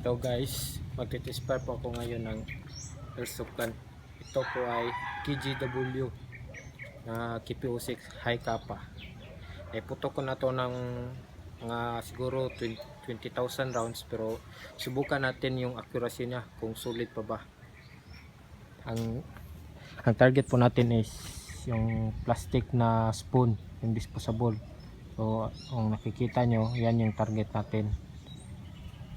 So guys, magtitispire po ako ngayon ng airsoft gun. Ito po ay KGW na KPO6 high kappa. Puto ko na to ng mga siguro 20,000 rounds, pero subukan natin yung accuracy niya kung solid pa ba. Ang target po natin is yung plastic na spoon, yung disposable. So kung nakikita nyo, yan yung target natin.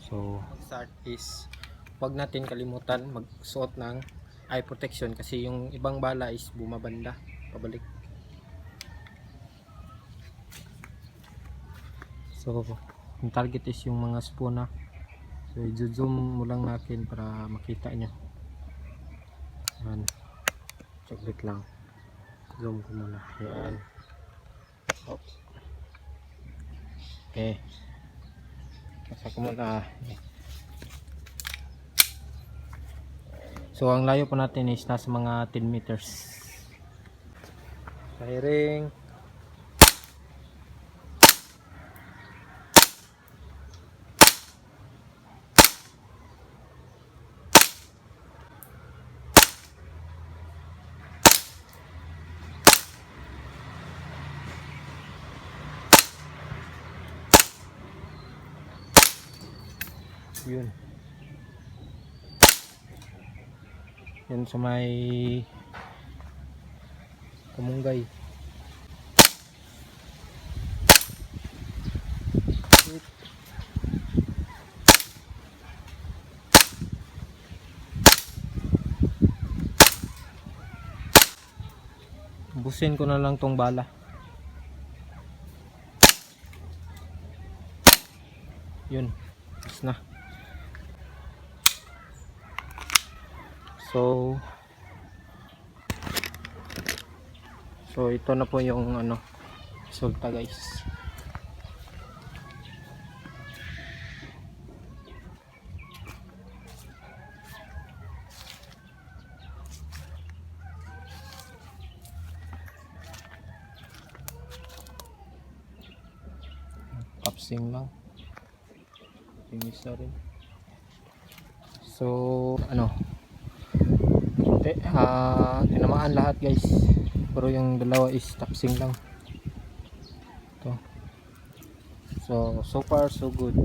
So start is wag natin kalimutan magsuot ng eye protection kasi yung ibang bala is bumabanda pabalik. So yung target is yung mga spoon na. So i-zoom mo lang natin para makita nyo. Yan, chocolate lang, zoom ko muna. Yan. Okay, nasa ko muna. So ang layo po natin is nasa mga 10 meters. Firing. Yun. Yan sa may Kamunggay. Busin ko na lang tong bala. Yun, tapos na. So ito na po yung resulta guys. Kapsing lang. Yung isa rin. So tinamaan lahat guys, pero yung dalawa is tapsing lang. Ito. So far so good.